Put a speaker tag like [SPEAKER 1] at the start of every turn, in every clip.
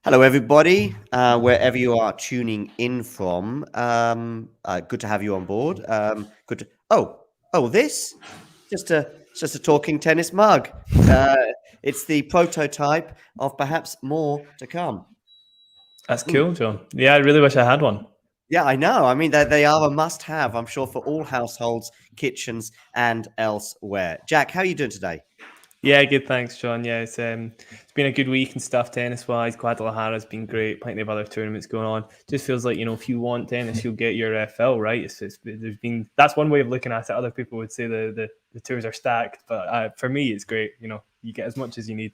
[SPEAKER 1] Hello, everybody, wherever you are tuning in from. Good to have you on board. Good to. This just a talking tennis mug. Uh, it's the prototype of perhaps more to come.
[SPEAKER 2] That's
[SPEAKER 1] Mm.
[SPEAKER 2] cool, John. Yeah, I really wish I had one.
[SPEAKER 1] Yeah, I know. I mean, they are a must-have. I'm sure for all households, kitchens, and elsewhere. Jack, how are you doing today?
[SPEAKER 2] Yeah, good. Thanks, John. Yeah, it's been a good week and stuff tennis wise. Guadalajara's been great. Plenty of other tournaments going on. Just feels like if you want tennis, you'll get your fill, right. There's been that's one way of looking at it. Other people would say the tours are stacked, but for me, it's great. You get as much as you need.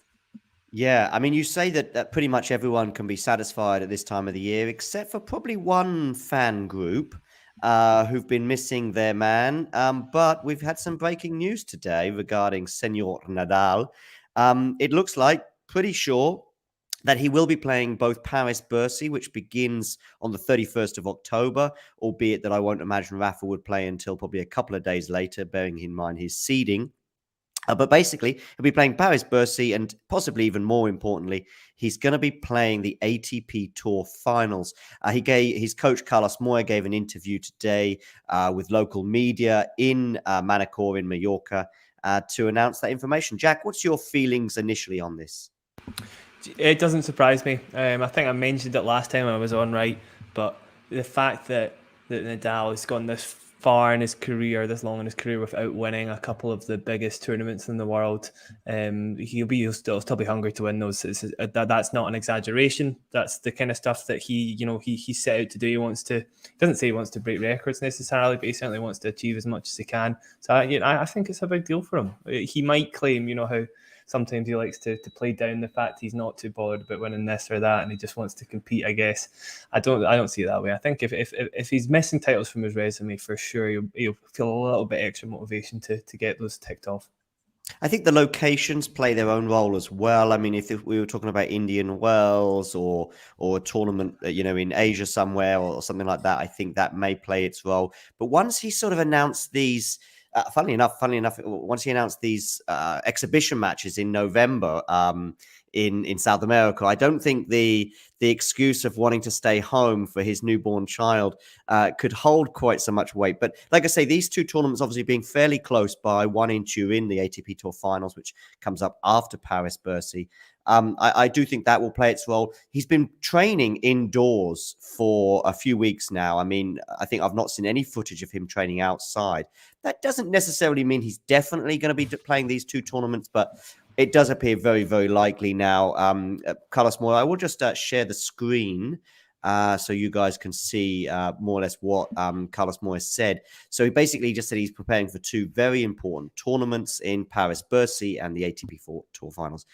[SPEAKER 1] Yeah, I mean, you say that pretty much everyone can be satisfied at this time of the year, except for probably one fan group who've been missing their man. But we've had some breaking news today regarding Senor Nadal. It looks like, pretty sure, that he will be playing both Paris Bercy, which begins on the 31st of October, albeit that I won't imagine Rafa would play until probably a couple of days later, bearing in mind his seeding. But basically, he'll be playing Paris Bercy, and possibly even more importantly, he's going to be playing the ATP Tour Finals. His coach Carlos Moya gave an interview today with local media in Manacor in Mallorca to announce that information. Jack, what's your feelings initially on this?
[SPEAKER 2] It doesn't surprise me. I think I mentioned it last time I was on, right? But the fact that Nadal has gone this far in his career, this long in his career, without winning a couple of the biggest tournaments in the world, he'll still be hungry to win those. That's not an exaggeration. That's the kind of stuff that he set out to do. He doesn't say he wants to break records necessarily, but he certainly wants to achieve as much as he can. So I think it's a big deal for him. He might claim, how sometimes he likes to play down the fact he's not too bothered about winning this or that, and he just wants to compete. I guess I don't see it that way. I think if he's missing titles from his resume, for sure he'll feel a little bit extra motivation to get those ticked off.
[SPEAKER 1] I think the locations play their own role as well. I mean, if we were talking about Indian Wells or a tournament, in Asia somewhere or something like that, I think that may play its role. But once he sort of announced these, funnily enough, once he announced these exhibition matches in November, in South America, I don't think the excuse of wanting to stay home for his newborn child could hold quite so much weight. But like I say, these two tournaments obviously being fairly close by, one in Turin, the ATP Tour Finals, which comes up after Paris Bercy. I do think that will play its role. He's been training indoors for a few weeks now. I mean, I think I've not seen any footage of him training outside. That doesn't necessarily mean he's definitely going to be playing these two tournaments, but it does appear very, very likely now. Carlos Moya, I will just share the screen so you guys can see more or less what Carlos Moya said. So he basically just said he's preparing for two very important tournaments in Paris Bercy and the ATP Tour Finals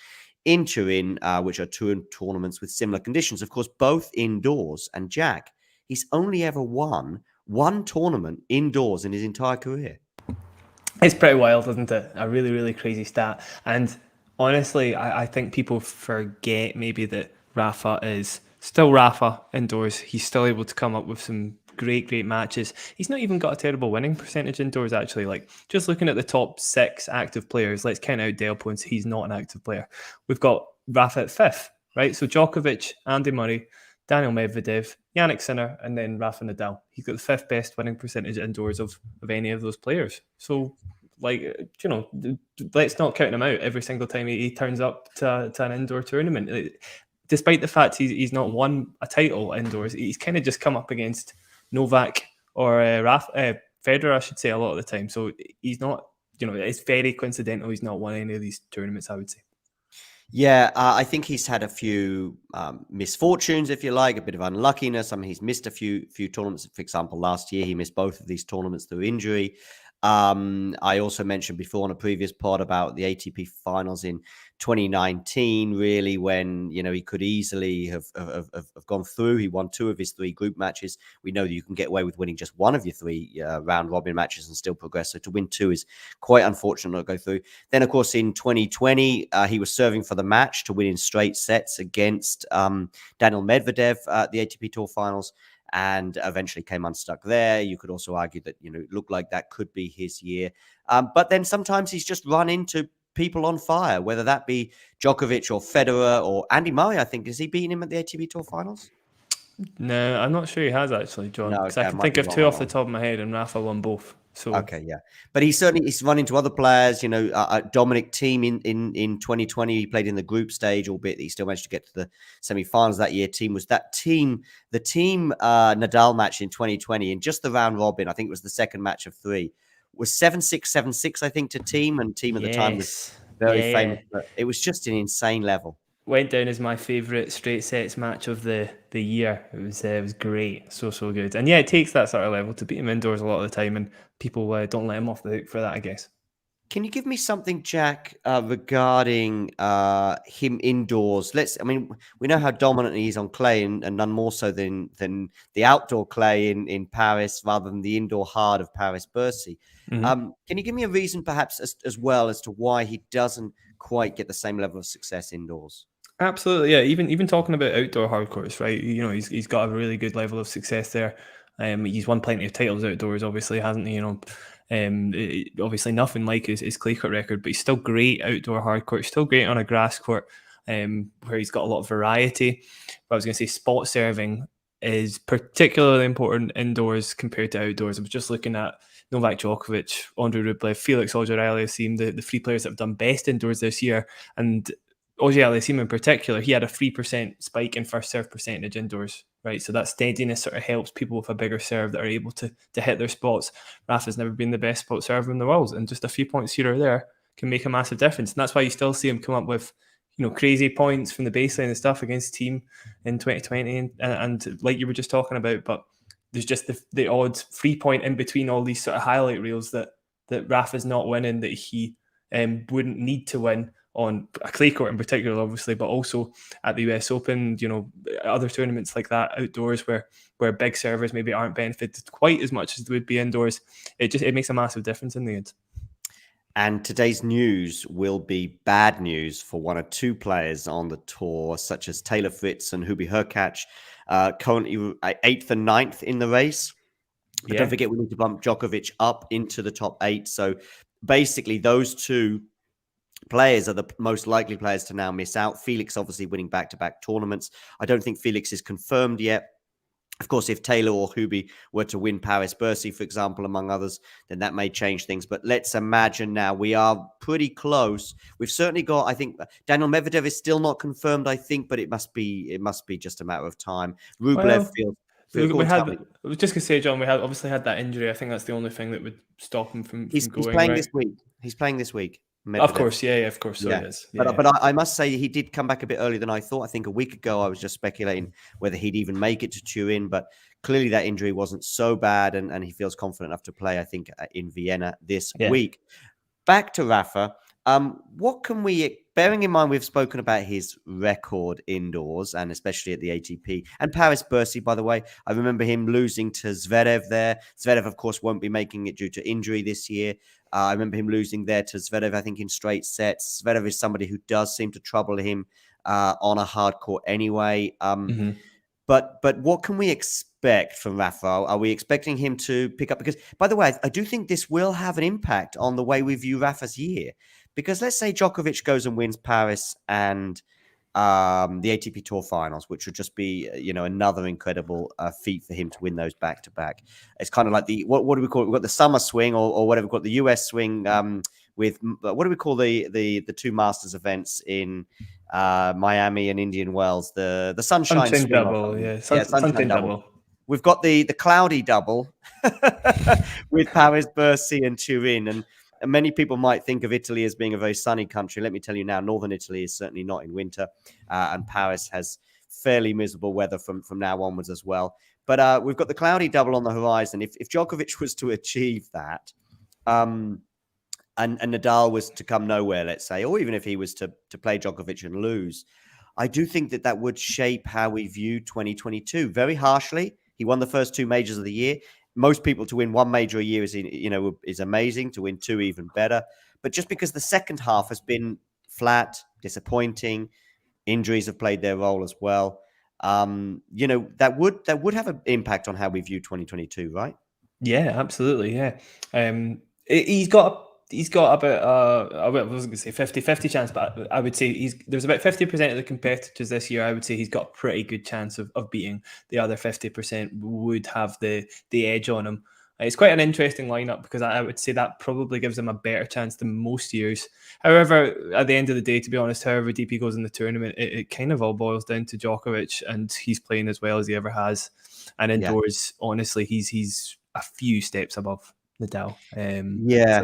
[SPEAKER 1] in Turin, which are two tournaments with similar conditions. Of course, both indoors. And Jack, he's only ever won one tournament indoors in his entire career.
[SPEAKER 2] It's pretty wild, isn't it? A really, really crazy stat. And honestly, I think people forget maybe that Rafa is still Rafa indoors. He's still able to come up with some great matches. He's not even got a terrible winning percentage indoors, actually. Like, just looking at the top 6 active players, let's count out Delpo and he's not an active player. We've got Rafa at 5th, right? So Djokovic, Andy Murray, Daniel Medvedev, Yannick Sinner, and then Rafa Nadal. He's got the 5th best winning percentage indoors of any of those players. So, let's not count him out every single time he turns up to an indoor tournament. Despite the fact he's not won a title indoors, he's kind of just come up against Novak or Federer, I should say, a lot of the time. So he's not, it's very coincidental he's not won any of these tournaments, I would say.
[SPEAKER 1] Yeah, I think he's had a few misfortunes, if you like, a bit of unluckiness. I mean, he's missed a few tournaments. For example, last year he missed both of these tournaments through injury. I also mentioned before on a previous pod about the ATP Finals in 2019, really, when he could easily have gone through. He won 2 of his 3 group matches. We know that you can get away with winning just 1 of your 3 round robin matches and still progress. So to win 2 is quite unfortunate not to go through. Then, of course, in 2020, he was serving for the match to win in straight sets against Daniel Medvedev at the ATP Tour Finals, and eventually came unstuck there. You could also argue that, it looked like that could be his year. But then sometimes he's just run into people on fire, whether that be Djokovic or Federer or Andy Murray. I think, has he beaten him at the ATP Tour Finals?
[SPEAKER 2] No, I'm not sure he has actually, John,
[SPEAKER 1] No,
[SPEAKER 2] because I
[SPEAKER 1] okay, I
[SPEAKER 2] can
[SPEAKER 1] might
[SPEAKER 2] think
[SPEAKER 1] be
[SPEAKER 2] of
[SPEAKER 1] wrong
[SPEAKER 2] two
[SPEAKER 1] on
[SPEAKER 2] off
[SPEAKER 1] that
[SPEAKER 2] the
[SPEAKER 1] one.
[SPEAKER 2] top of my head, and Rafa won both. So
[SPEAKER 1] Okay, yeah, but he's run into other players. Dominic Thiem in 2020, he played in the group stage, albeit he still managed to get to the semi-finals that year. The team Nadal match in 2020, in just the round robin. I think it was the second match of three. Was 7-6, 7-6, I think, to Thiem, and Thiem at the time was
[SPEAKER 2] yes,
[SPEAKER 1] very
[SPEAKER 2] yeah.
[SPEAKER 1] famous. But it was just an insane level.
[SPEAKER 2] Went down as my favourite straight sets match of the year. It was great, so good. And yeah, it takes that sort of level to beat him indoors a lot of the time, and people don't let him off the hook for that, I guess.
[SPEAKER 1] Can you give me something, Jack, regarding him indoors? We know how dominant he is on clay, and none more so than the outdoor clay in Paris, rather than the indoor hard of Paris Bercy.
[SPEAKER 2] Mm-hmm.
[SPEAKER 1] Can you give me a reason, perhaps, as well as to why he doesn't quite get the same level of success indoors?
[SPEAKER 2] Absolutely, yeah. Even talking about outdoor hard courts, right? You know, he's got a really good level of success there. He's won plenty of titles outdoors, obviously, hasn't he? You know, obviously nothing like his clay court record, but he's still great outdoor hard court. Still great on a grass court, where he's got a lot of variety. But I was going to say, spot serving is particularly important indoors compared to outdoors. I was just looking at Novak Djokovic, Andrei Rublev, Felix Auger-Aliassime, the three players that have done best indoors this year, and Auger-Aliassime in particular, he had a 3% spike in first serve percentage indoors, right? So that steadiness sort of helps people with a bigger serve that are able to hit their spots. Rafa's never been the best spot server in the world, and just a few points here or there can make a massive difference. And that's why you still see him come up with, you know, crazy points from the baseline and stuff against Team in 2020, and like you were just talking about. But there's just the odd 3 point in between all these sort of highlight reels that Rafa's not winning, that he wouldn't need to win on a clay court in particular, obviously, but also at the US Open, you know, other tournaments like that outdoors where big servers maybe aren't benefited quite as much as they would be indoors. It makes a massive difference in the end.
[SPEAKER 1] And today's news will be bad news for one or two players on the tour, such as Taylor Fritz and Hubie Hurkacz, currently 8th and 9th in the race. But don't forget, we need to bump Djokovic up into the top 8. So basically, those two players are the most likely players to now miss out. Felix obviously winning back-to-back tournaments. I don't think Felix is confirmed yet. Of course, if Taylor or Hubie were to win Paris Bercy, for example, among others, then that may change things. But let's imagine now we are pretty close. We've certainly got, I think, Daniel Medvedev is still not confirmed, I think, but it must be just a matter of time. Rublev
[SPEAKER 2] Well,
[SPEAKER 1] feels
[SPEAKER 2] we
[SPEAKER 1] good.
[SPEAKER 2] had. I was just gonna say, John, we had obviously had that injury. I think that's the only thing that would stop him from
[SPEAKER 1] He's
[SPEAKER 2] going,
[SPEAKER 1] playing
[SPEAKER 2] right?
[SPEAKER 1] this week. He's playing this week.
[SPEAKER 2] Of
[SPEAKER 1] Medvedev.
[SPEAKER 2] course, yeah, of course, so
[SPEAKER 1] Yeah.
[SPEAKER 2] it is.
[SPEAKER 1] But
[SPEAKER 2] Yeah.
[SPEAKER 1] but I must say he did come back a bit earlier than I thought. I think a week ago I was just speculating whether he'd even make it to Turin, but clearly that injury wasn't so bad, and he feels confident enough to play, I think, in Vienna this week. Back to Rafa. What can we, bearing in mind we've spoken about his record indoors and especially at the ATP and Paris Bercy, by the way, I remember him losing to Zverev there. Zverev, of course, won't be making it due to injury this year. I remember him losing there to Zverev, I think, in straight sets. Zverev is somebody who does seem to trouble him on a hard court anyway. But what can we expect from Rafa? Are we expecting him to pick up? Because, by the way, I do think this will have an impact on the way we view Rafa's year. Because let's say Djokovic goes and wins Paris and the ATP Tour Finals, which would just be, another incredible feat for him to win those back to back. It's kind of like what do we call it? We've got the summer swing or whatever we call it, the US swing with what do we call the two Masters events in Miami and Indian Wells, the sunshine swing
[SPEAKER 2] double, sunshine double.
[SPEAKER 1] We've got the cloudy double with Paris Bercy and Turin, and many people might think of Italy as being a very sunny country. Let me tell you now, northern Italy is certainly not in winter, and Paris has fairly miserable weather from now onwards as well. But we've got the cloudy double on the horizon. If Djokovic was to achieve that, and Nadal was to come nowhere, let's say, or even if he was to play Djokovic and lose, I do think that would shape how we view 2022 very harshly. He won the first two majors of the year. Most people, to win one major a year is amazing. To win two, even better. But just because the second half has been flat, disappointing, injuries have played their role as well. That would have an impact on how we view 2022, right?
[SPEAKER 2] Yeah, absolutely. Yeah, he's got he's got about I was going to say 50-50 chance, but I would say there's about 50% of the competitors this year. I would say he's got a pretty good chance of beating. The other 50% would have the edge on him. It's quite an interesting lineup because I would say that probably gives him a better chance than most years. However, at the end of the day, to be honest, however deep he goes in the tournament, it kind of all boils down to Djokovic, and he's playing as well as he ever has. And indoors, honestly, he's a few steps above Nadal.
[SPEAKER 1] Yeah.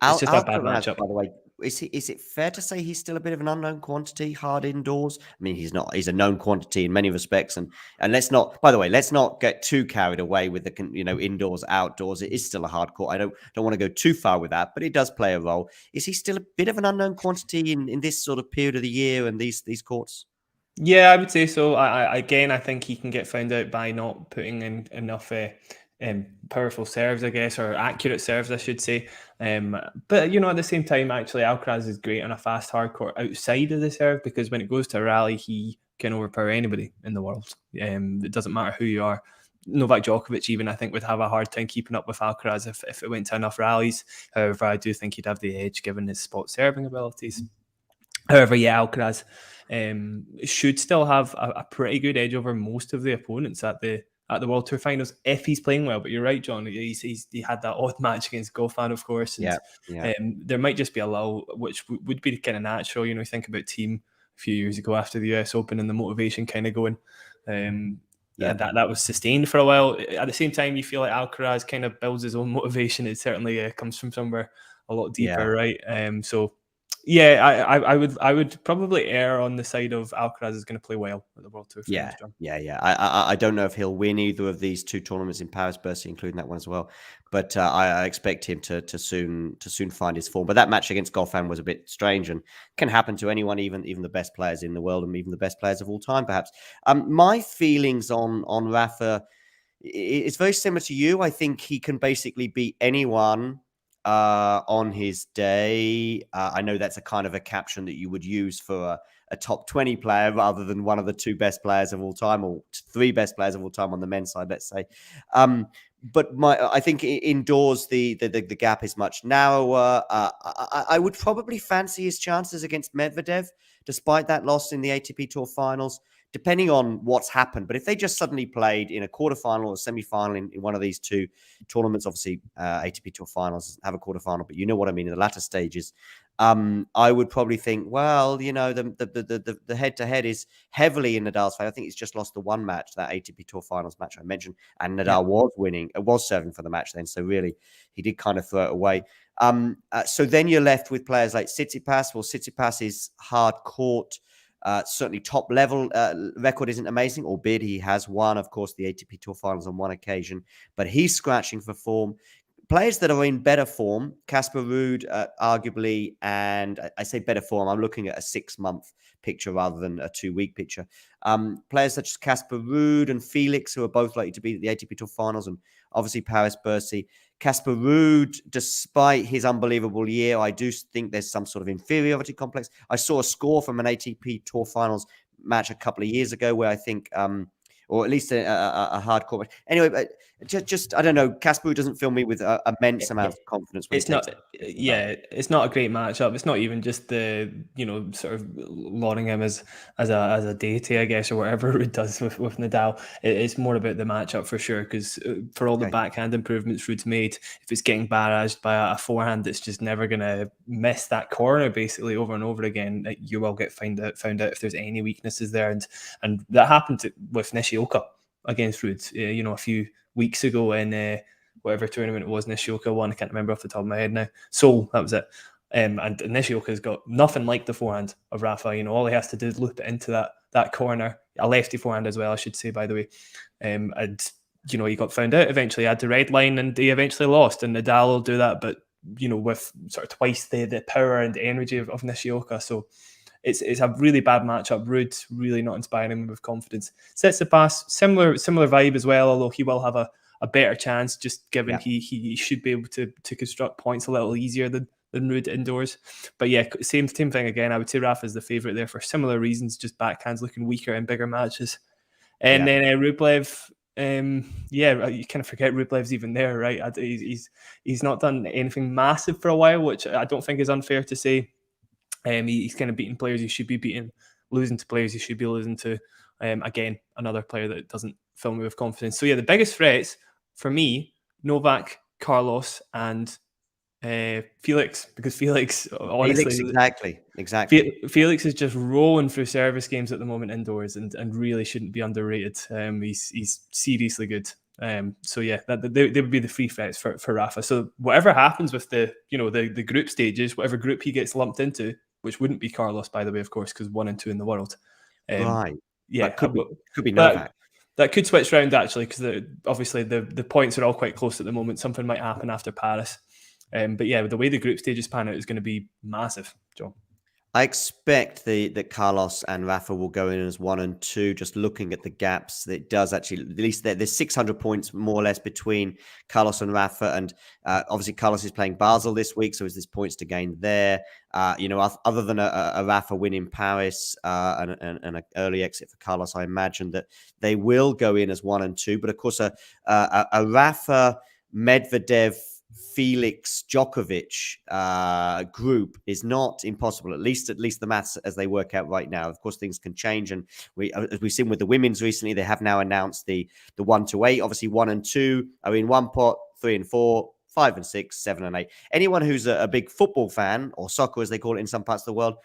[SPEAKER 2] So it's just a bad
[SPEAKER 1] Alcaraz,
[SPEAKER 2] matchup.
[SPEAKER 1] by the way, is it fair to say he's still a bit of an unknown quantity, hard indoors? I mean, he's not. He's a known quantity in many respects, and let's not. By the way, let's not get too carried away with the indoors, outdoors. It is still a hard court. I don't want to go too far with that, but it does play a role. Is he still a bit of an unknown quantity in this sort of period of the year and these courts?
[SPEAKER 2] Yeah, I would say so. I think he can get found out by not putting in enough powerful serves, I guess, or accurate serves, I should say. But at the same time, actually, Alcaraz is great on a fast hard court outside of the serve, because when it goes to a rally, he can overpower anybody in the world. It doesn't matter who you are. Novak Djokovic even, I think, would have a hard time keeping up with Alcaraz if it went to enough rallies. However, I do think he'd have the edge given his spot serving abilities. However, yeah, Alcaraz should still have a pretty good edge over most of the opponents at the World Tour Finals if he's playing well. But you're right, John. He had that odd match against Goffin, of course. And, there might just be a lull, which would be kind of natural. Think about Team a few years ago after the US Open and the motivation kind of going. That was sustained for a while. At the same time, you feel like Alcaraz kind of builds his own motivation. It certainly comes from somewhere a lot deeper, right? Yeah, I would probably err on the side of Alcaraz is going to play well at the World Tour Finals.
[SPEAKER 1] Yeah. I don't know if he'll win either of these two tournaments in Paris Bercy, including that one as well. But I expect him to soon find his form. But that match against Goffin was a bit strange and can happen to anyone, even the best players in the world and even the best players of all time, perhaps. My feelings on Rafa, it's very similar to you. I think he can basically beat anyone on his day. I know that's a kind of a caption that you would use for a top 20 player rather than one of the two best players of all time or three best players of all time on the men's side, let's say. But I think indoors the gap is much narrower. I would probably fancy his chances against Medvedev, despite that loss in the ATP Tour Finals, depending on what's happened. But if they just suddenly played in a quarterfinal or semi-final in one of these two tournaments, obviously ATP Tour Finals doesn't have a quarterfinal, but you know what I mean, in the latter stages, I would probably think, well, the head-to-head is heavily in Nadal's favor. I think he's just lost the one match, that ATP Tour Finals match I mentioned, and Nadal was serving for the match then. So really, he did kind of throw it away. So then you're left with players like Tsitsipas. Well, Tsitsipas' hard court, certainly top level record isn't amazing, albeit he has won, of course, the ATP Tour Finals on one occasion, but he's scratching for form. Players that are in better form, Casper Ruud, arguably, and I say better form, I'm looking at a 6-month picture rather than a 2-week picture. Players such as Casper Ruud and Felix, who are both likely to be at the ATP Tour Finals, and obviously Paris Bercy. Casper Ruud, despite his unbelievable year, I do think there's some sort of inferiority complex. I saw a score from an ATP Tour Finals match a couple of years ago where I think, or at least a hardcore match. Anyway, just I don't know. Casper Ruud doesn't fill me with an immense amount of confidence.
[SPEAKER 2] It's not a great matchup. It's not even just the sort of lauding him as a deity, I guess, or whatever Ruud does with Nadal. It's more about the matchup for sure, because for all the backhand improvements Ruud's made, if it's getting barraged by a forehand that's just never going to miss that corner basically over and over again, you will get found out if there's any weaknesses there, and that happened with Nishioka against Ruud, a few weeks ago in whatever tournament it was. Nishioka won. I can't remember off the top of my head now. So that was it. And Nishioka's got nothing like the forehand of Rafa. All he has to do is loop it into that corner. A lefty forehand as well, I should say, by the way. And he got found out eventually. He had the red line and he eventually lost. And Nadal will do that, but with sort of twice the power and energy of Nishioka. So it's a really bad matchup. Ruud really not inspiring me with confidence. Tsitsipas, similar vibe as well, although he will have a better chance, just given he should be able to construct points a little easier than Ruud indoors. But yeah, same thing again. I would say Rafa's the favourite there for similar reasons, just backhands looking weaker in bigger matches. And then Rublev, Yeah, you kind of forget Rublev's even there, right? He's not done anything massive for a while, which I don't think is unfair to say. He's kind of beating players he should be beating, losing to players he should be losing to. Again, another player that doesn't fill me with confidence. So yeah, the biggest threats for me, Novak, Carlos, and Felix, because Felix, honestly,
[SPEAKER 1] Exactly.
[SPEAKER 2] Felix is just rolling through service games at the moment indoors, and really shouldn't be underrated. He's seriously good. So yeah, they would be the free threats for Rafa. So whatever happens with the group stages, whatever group he gets lumped into, which wouldn't be Carlos, by the way, of course, because 1 and 2 in the world.
[SPEAKER 1] Right.
[SPEAKER 2] Yeah,
[SPEAKER 1] but could be Novak.
[SPEAKER 2] That could switch round actually, because obviously the points are all quite close at the moment. Something might happen after Paris. But yeah, the way the group stages pan out is going to be massive, John.
[SPEAKER 1] I expect that Carlos and Rafa will go in as 1 and 2. Just looking at the gaps, it does actually, at least there's 600 points more or less between Carlos and Rafa, and obviously Carlos is playing Basel this week, so there's points to gain there. Other than a Rafa win in Paris and an early exit for Carlos, I imagine that they will go in as 1 and 2. But of course, a Rafa, Medvedev, Felix, Djokovic group is not impossible. At least the maths as they work out right now. Of course, things can change, and as we've seen with the women's recently, they have now announced the 1 to 8. Obviously, 1 and 2 are in one pot. 3 and 4, 5 and 6, 7 and 8. Anyone who's a big football fan, or soccer as they call it in some parts of the world,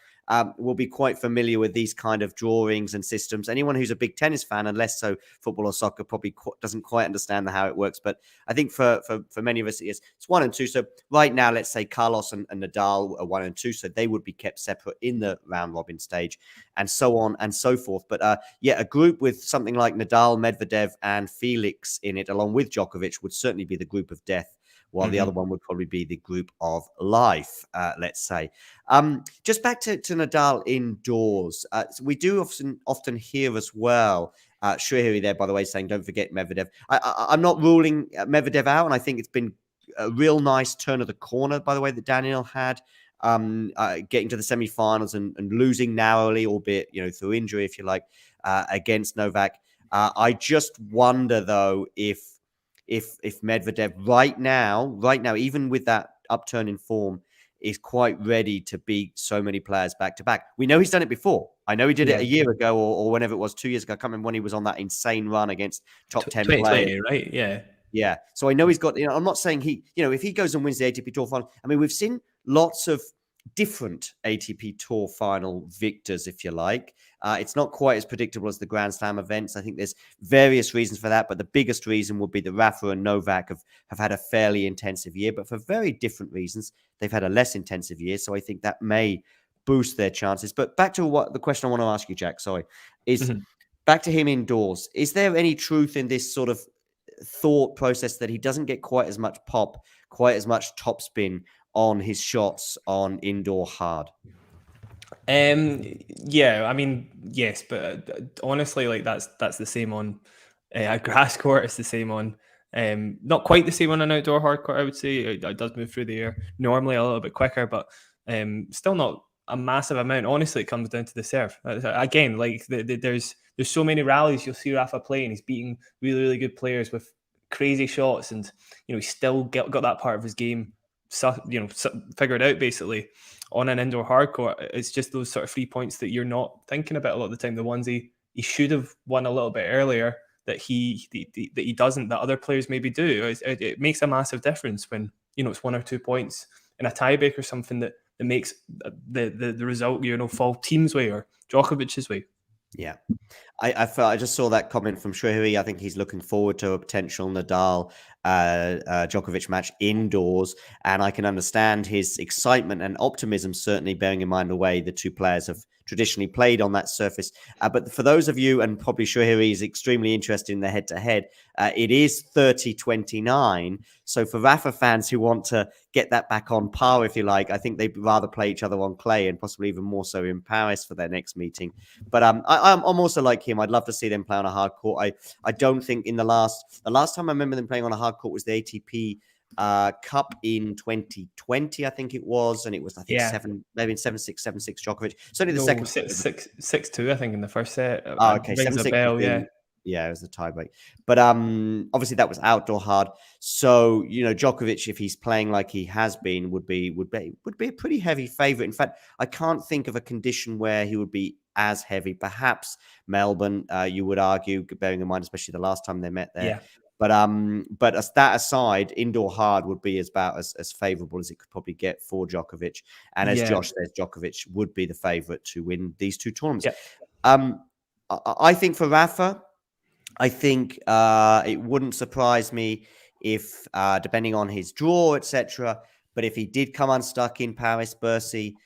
[SPEAKER 1] will be quite familiar with these kind of drawings and systems. Anyone who's a big tennis fan, and less so football or soccer, probably doesn't quite understand how it works. But I think for many of us, it's 1 and 2. So right now, let's say Carlos and Nadal are 1 and 2. So they would be kept separate in the round robin stage, and so on and so forth. But a group with something like Nadal, Medvedev, and Felix in it, along with Djokovic, would certainly be the group of death, while the other one would probably be the group of life, let's say. Just back to Nadal indoors. So we do often hear as well, Shrihari there, by the way, saying, don't forget Medvedev. I'm not ruling Medvedev out, and I think it's been a real nice turn of the corner, by the way, that Daniel had, getting to the semi-finals and losing narrowly, albeit, through injury, if you like, against Novak. I just wonder, though, if Medvedev right now, even with that upturn in form, is quite ready to beat so many players back to back. We know he's done it before. I know he did it a year ago or whenever it was, 2 years ago. I can't remember when he was on that insane run against top 10 players.
[SPEAKER 2] Right? Yeah.
[SPEAKER 1] Yeah. So I know he's got, I'm not saying if he goes and wins the ATP Tour final, I mean, we've seen lots of different ATP Tour final victors, if you like. It's not quite as predictable as the Grand Slam events. I think there's various reasons for that, but the biggest reason would be that Rafa and Novak have had a fairly intensive year, but for very different reasons. They've had a less intensive year, so I think that may boost their chances. But back to what the question I want to ask you, Jack, is back to him indoors. Is there any truth in this sort of thought process that he doesn't get quite as much pop, quite as much topspin on his shots on indoor hard?
[SPEAKER 2] Yeah, I mean, yes, but honestly, like that's the same on a grass court. It's the same on not quite the same on an outdoor hard court. I would say it does move through the air normally a little bit quicker, but still not a massive amount. Honestly, it comes down to the serve. Again, like there's so many rallies you'll see Rafa playing. He's beating really, really good players with crazy shots, and he's still got that part of his game figured out basically on an indoor hard court. It's just those sort of 3 points that you're not thinking about a lot of the time. The ones he should have won a little bit earlier that he doesn't, that other players maybe do. It makes a massive difference when it's 1 or 2 points in a tiebreak or something that makes the result fall team's way or Djokovic's way.
[SPEAKER 1] Yeah. I just saw that comment from Shrihari. I think he's looking forward to a potential Nadal Djokovic match indoors, and I can understand his excitement and optimism, certainly bearing in mind the way the two players have traditionally played on that surface. But for those of you, and probably Shrihari is extremely interested in the head-to-head, it is 30-29. So for Rafa fans who want to get that back on par, if you like, I think they'd rather play each other on clay, and possibly even more so in Paris for their next meeting. But I'm also like him. I'd love to see them play on a hard court. I don't think the last time I remember them playing on a hard court was the ATP Cup in 2020, I think it was, and it was 7-6, 7-6 Djokovic. Certainly the second
[SPEAKER 2] 6-2, I think, in the first set.
[SPEAKER 1] Okay, 7-6.
[SPEAKER 2] Yeah.
[SPEAKER 1] Yeah, it was the tiebreak. But obviously that was outdoor hard. So, Djokovic, if he's playing like he has been, would be a pretty heavy favorite. In fact, I can't think of a condition where he would be as heavy. Perhaps Melbourne, you would argue, bearing in mind, especially the last time they met there.
[SPEAKER 2] Yeah.
[SPEAKER 1] But as that aside, indoor hard would be about as favorable as it could probably get for Djokovic. And as
[SPEAKER 2] Yeah.
[SPEAKER 1] Josh says, Djokovic would be the favorite to win these two tournaments.
[SPEAKER 2] Yeah.
[SPEAKER 1] I think for Rafa, I think it wouldn't surprise me if, depending on his draw, etc., but if he did come unstuck in Paris Bercy,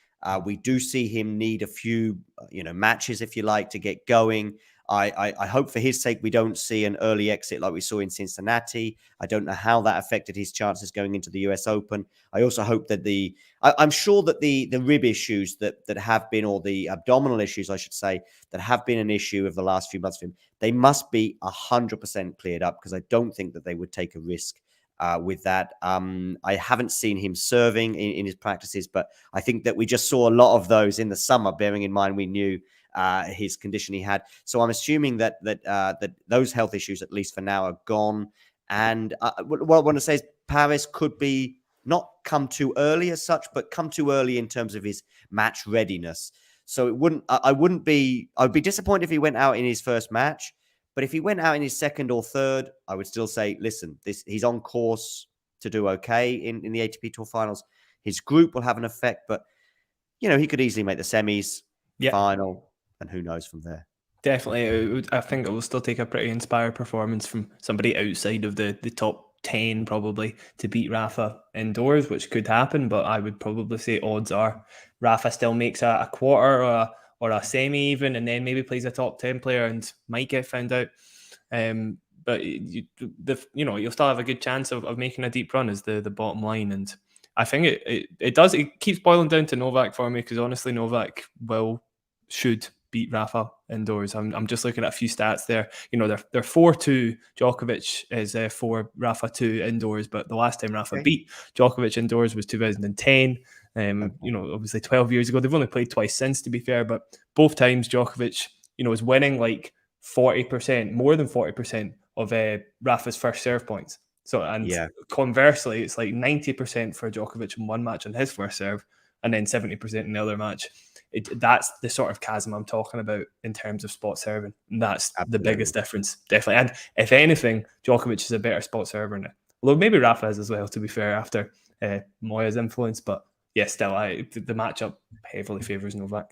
[SPEAKER 1] we do see him need a few, matches, if you like, to get going. I hope for his sake we don't see an early exit like we saw in Cincinnati. I don't know how that affected his chances going into the US Open. I also hope that I'm sure that the rib issues that have been, or the abdominal issues, I should say, that have been an issue of the last few months for him, they must be 100% cleared up, because I don't think that they would take a risk with that. I haven't seen him serving in his practices, but I think that we just saw a lot of those in the summer, bearing in mind we knew his condition he had. So I'm assuming that those health issues, at least for now, are gone. And what I want to say is Paris could be not come too early as such, but come too early in terms of his match readiness. So I would be disappointed if he went out in his first match. But if he went out in his second or third, I would still say, listen, he's on course to do okay in the ATP Tour Finals. His group will have an effect, but he could easily make the semis, final, and who knows from there.
[SPEAKER 2] Definitely. I think it will still take a pretty inspired performance from somebody outside of the top 10 probably to beat Rafa indoors, which could happen, but I would probably say odds are Rafa still makes a quarter or a semi even, and then maybe plays a top 10 player and might get found out. But you'll still have a good chance of making a deep run is the bottom line. And I think it keeps boiling down to Novak for me, because honestly Novak should beat Rafa indoors. I'm just looking at a few stats there. They're 4-2. Djokovic is 4, Rafa 2 indoors. But the last time Rafa beat Djokovic indoors was 2010. Obviously 12 years ago. They've only played twice since, to be fair. But both times Djokovic, is winning like 40%, more than 40% of Rafa's first serve points. So, and conversely, it's like 90% for Djokovic in one match on his first serve, and then 70% in the other match. That's the sort of chasm I'm talking about in terms of spot serving. And that's the biggest difference, definitely. And if anything, Djokovic is a better spot server now. Although maybe Rafa is as well, to be fair, after Moya's influence. But yeah, still, the matchup heavily favours Novak.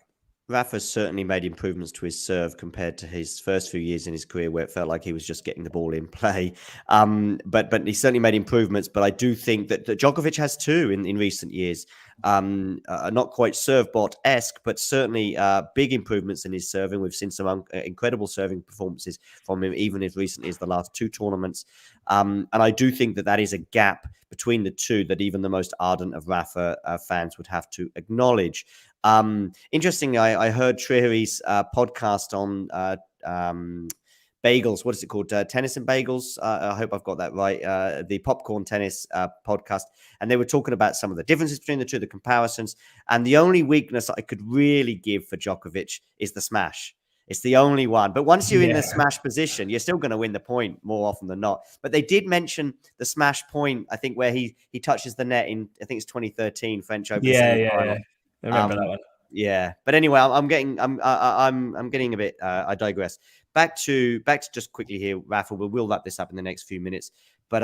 [SPEAKER 1] Rafa's certainly made improvements to his serve compared to his first few years in his career, where it felt like he was just getting the ball in play. But he certainly made improvements. But I do think that Djokovic has too in recent years. Not quite serve bot-esque, but certainly big improvements in his serving. We've seen some incredible serving performances from him, even as recently as the last two tournaments. And I do think that is a gap between the two that even the most ardent of Rafa fans would have to acknowledge. Interesting, I heard Trihari's podcast on bagels. What is it called? Tennis and Bagels. I hope I've got that right. The Popcorn Tennis podcast. And they were talking about some of the differences between the two, the comparisons. And the only weakness I could really give for Djokovic is the smash. It's the only one. But once you're in the smash position, you're still going to win the point more often than not. But they did mention the smash point, I think, where he touches the net in, I think it's 2013 French Open semi-final.
[SPEAKER 2] I remember that one.
[SPEAKER 1] Yeah, but anyway, I'm getting a bit. I digress. Back to just quickly here, Rafa. We'll wrap this up in the next few minutes. But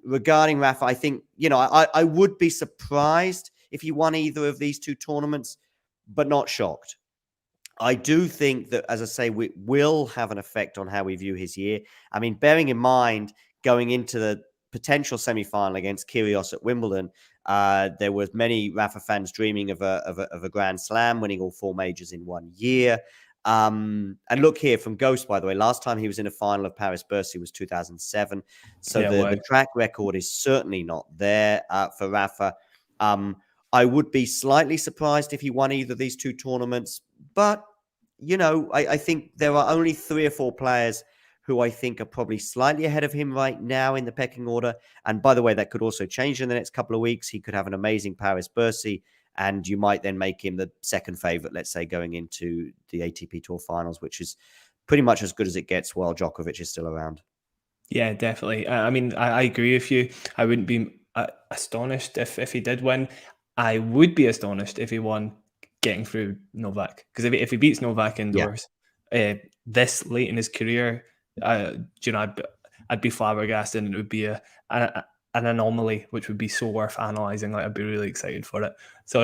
[SPEAKER 1] regarding Rafa, I think I would be surprised if he won either of these two tournaments, but not shocked. I do think that, as I say, we will have an effect on how we view his year. I mean, bearing in mind going into the potential semi-final against Kyrgios at Wimbledon, there was many Rafa fans dreaming of a Grand Slam, winning all 4 majors in 1 year. And look here from Ghost, by the way, last time he was in a final of Paris Bercy was 2007. So the track record is certainly not there for Rafa. I would be slightly surprised if he won either of these two tournaments, but I think there are only 3 or 4 players who I think are probably slightly ahead of him right now in the pecking order. And by the way, that could also change in the next couple of weeks. He could have an amazing Paris Bercy, and you might then make him the second favorite, let's say, going into the ATP Tour Finals, which is pretty much as good as it gets while Djokovic is still around.
[SPEAKER 2] Yeah, definitely. I mean, I agree with you. I wouldn't be astonished if he did win. I would be astonished if he won getting through Novak, because if he beats Novak indoors this late in his career, I'd be flabbergasted, and it would be an anomaly, which would be so worth analysing. Like, I'd be really excited for it. So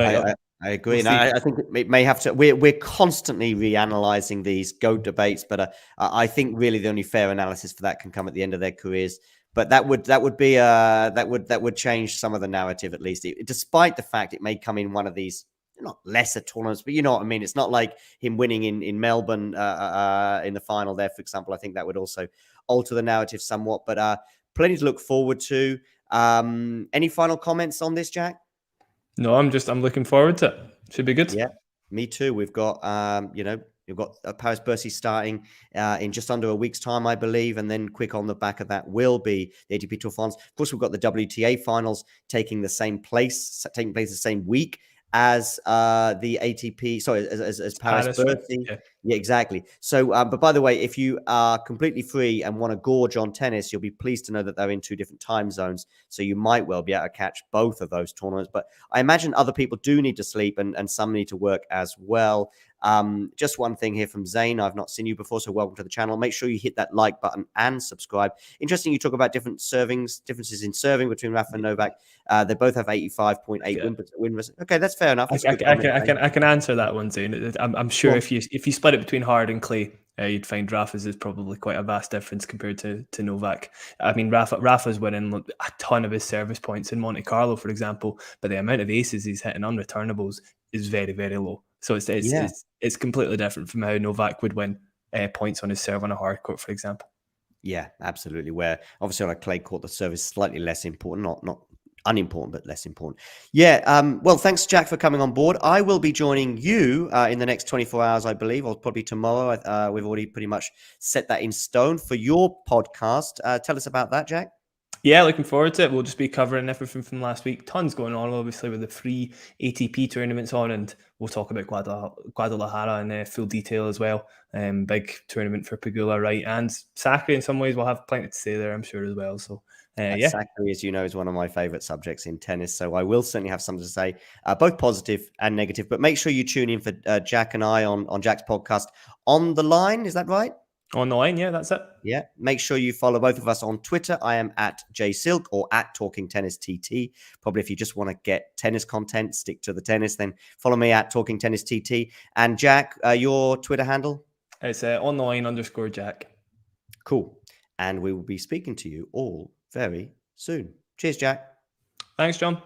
[SPEAKER 1] I agree,
[SPEAKER 2] we'll
[SPEAKER 1] and
[SPEAKER 2] see.
[SPEAKER 1] I think it may have to. We're constantly reanalyzing these GOAT debates, but I think really the only fair analysis for that can come at the end of their careers. But that would be that would change some of the narrative, at least, despite the fact it may come in one of these not lesser tournaments, but you know what I mean. It's not like him winning in Melbourne in the final there, for example. I think that would also alter the narrative somewhat. But plenty to look forward to. Any final comments on this, Jack?
[SPEAKER 2] No, I'm looking forward to it. Should be good.
[SPEAKER 1] Yeah, me too. We've got, you've got Paris Bercy starting in just under a week's time, I believe. And then quick on the back of that will be the ATP Tour Finals. Of course, we've got the WTA Finals taking place the same week as the ATP, sorry, as Paris Bercy. Yeah, exactly. So, but by the way, if you are completely free and want to gorge on tennis, you'll be pleased to know that they're in 2 different time zones. So you might well be able to catch both of those tournaments. But I imagine other people do need to sleep and some need to work as well. Just one thing here from Zane. I've not seen you before, so welcome to the channel. Make sure you hit that like button and subscribe. Interesting, you talk about differences in serving between Rafa and Novak. They both have 85.8 win. Okay, that's fair enough. That's
[SPEAKER 2] I can answer that one, Zane. I'm sure if you split it between hard and clay, you'd find Rafa's is probably quite a vast difference compared to Novak. I mean, Rafa's winning a ton of his service points in Monte Carlo, for example, but the amount of aces he's hitting unreturnables is very, very low. So it's completely different from how Novak would win points on his serve on a hard court, for example.
[SPEAKER 1] Yeah, absolutely. Where obviously on a clay court, the serve is slightly less important, not unimportant, but less important. Yeah. Well, thanks, Jack, for coming on board. I will be joining you in the next 24 hours, I believe, or probably tomorrow. We've already pretty much set that in stone for your podcast. Tell us about that, Jack.
[SPEAKER 2] Yeah, looking forward to it. We'll just be covering everything from last week. Tons going on, obviously, with the 3 ATP tournaments on, and we'll talk about Guadalajara in full detail as well. Big tournament for Pegula, right? And Sakari, in some ways, we'll have plenty to say there, I'm sure, as well. So, yeah.
[SPEAKER 1] Sakari, as you know, is one of my favorite subjects in tennis, so I will certainly have something to say, both positive and negative. But make sure you tune in for Jack and I on Jack's podcast, On the Line. Is that right?
[SPEAKER 2] On the Line, yeah, that's it.
[SPEAKER 1] Yeah, make sure you follow both of us on Twitter. I am at JSilk or at Talking Tennis TT. Probably if you just want to get tennis content, stick to the tennis, then follow me at Talking Tennis TT. And Jack, your Twitter handle?
[SPEAKER 2] It's On the Line _Jack.
[SPEAKER 1] Cool. And we will be speaking to you all very soon. Cheers, Jack.
[SPEAKER 2] Thanks, John.